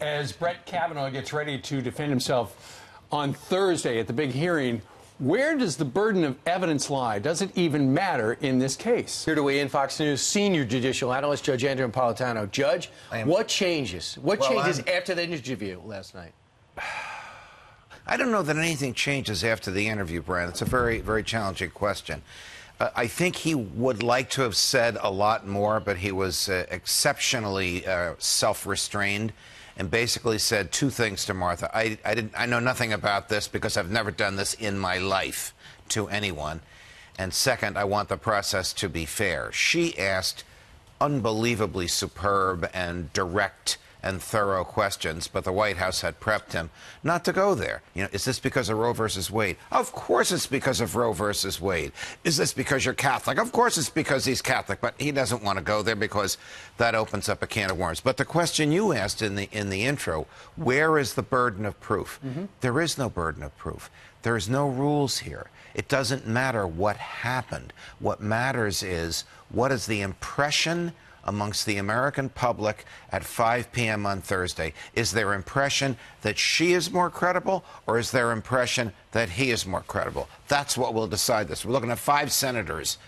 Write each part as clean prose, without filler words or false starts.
As Brett Kavanaugh gets ready to defend himself on Thursday at the big hearing, where does the burden of evidence lie? Does it even matter in this case? Here to weigh in, Fox News senior judicial analyst Judge Andrew Napolitano. Judge, what changes? What changes after the interview last night? I don't know that anything changes after the interview, Brian. It's a very, very challenging question. I think he would like to have said a lot more, but he was exceptionally self-restrained and basically said two things to Martha. I know nothing about this because I've never done this in my life to anyone. And second, I want the process to be fair. She asked unbelievably superb and direct and thorough questions, but the White House had prepped him not to go there. You know, is this because of Roe versus Wade? Of course it's because of Roe versus Wade. Is this because you're Catholic? Of course it's because he's Catholic, but he doesn't want to go there because that opens up a can of worms. But the question you asked in the intro, where is the burden of proof? There is no burden of proof. There's no rules here. It doesn't matter what happened. What matters is, what is the impression amongst the American public at 5 p.m. on Thursday? Is their impression that she is more credible, or is their impression that he is more credible? That's what will decide this. We're looking at five senators,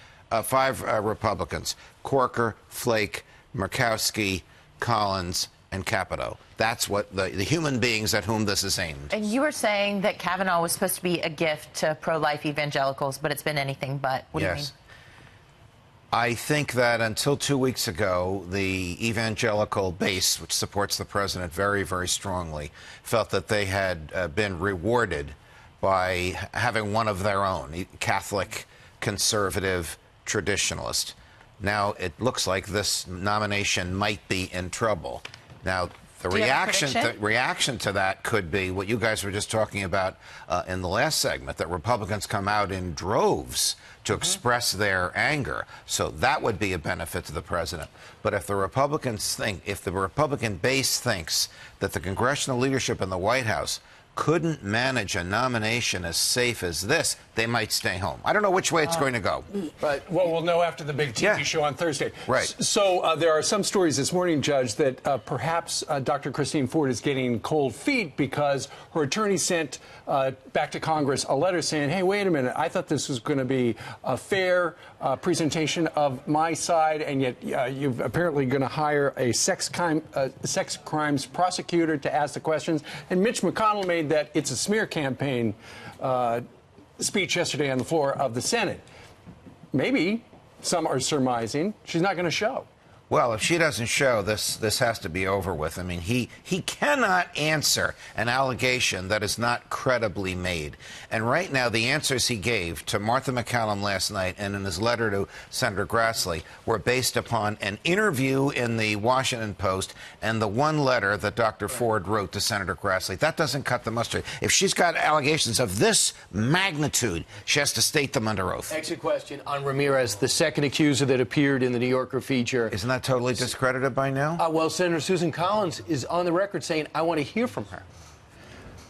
five Republicans: Corker, Flake, Murkowski, Collins, and Capito. That's what the human beings at whom this is aimed. And you were saying that Kavanaugh was supposed to be a gift to pro-life evangelicals, but it's been anything but. What do you mean? I think that until 2 weeks ago, the evangelical base, which supports the president very, very strongly, felt that they had been rewarded by having one of their own, Catholic, conservative, traditionalist. Now it looks like this nomination might be in trouble. Now, the reaction to that could be what you guys were just talking about in the last segment, that Republicans come out in droves to express their anger. So that would be a benefit to the president. But if the Republicans think, if the Republican base thinks that the congressional leadership in the White House couldn't manage a nomination as safe as this, they might stay home. I don't know which way it's going to go. But well, we'll know after the big TV show on Thursday. Right. So there are some stories this morning, Judge, that perhaps Dr. Christine Ford is getting cold feet because her attorney sent back to Congress a letter saying, hey, wait a minute, I thought this was going to be a fair presentation of my side, and yet you're apparently going to hire a sex crimes prosecutor to ask the questions. And Mitch McConnell made that it's a smear campaign speech yesterday on the floor of the Senate. Maybe some are surmising she's not going to show. Well, if she doesn't show, this has to be over with. I mean, he cannot answer an allegation that is not credibly made. And right now, the answers he gave to Martha McCallum last night and in his letter to Senator Grassley were based upon an interview in the Washington Post and the one letter that Dr. Ford wrote to Senator Grassley. That doesn't cut the mustard. If she's got allegations of this magnitude, she has to state them under oath. Exit question on Ramirez, the second accuser that appeared in the New Yorker feature. Isn't that totally discredited by now? Well, Senator Susan Collins is on the record saying, I want to hear from her.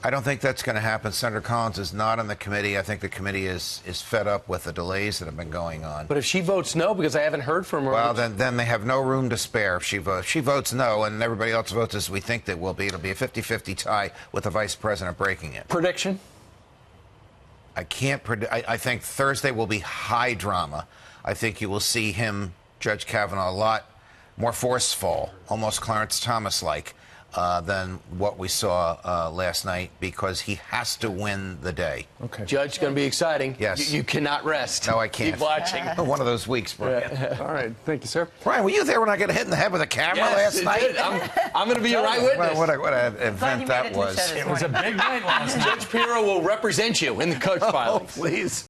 I don't think that's going to happen. Senator Collins is not on the committee. I think the committee is fed up with the delays that have been going on. But if she votes no, because I haven't heard from her... Well, then they have no room to spare if she votes. She votes no, and everybody else votes as we think they will be. It'll be a 50-50 tie with the vice president breaking it. Prediction? I can't predict. I think Thursday will be high drama. I think you will see him, Judge Kavanaugh, a lot more forceful, almost Clarence Thomas-like, than what we saw last night, because he has to win the day. Okay. Judge, going to be exciting. Yes. You cannot rest. No, I can't. Keep watching. One of those weeks, Brian. All right. Thank you, sir. Brian, were you there when I got hit in the head with a camera last night? I'm going to be your eyewitness. What an event that was. It was a big night last night. Judge Pirro will represent you in the coach filing. Oh, please.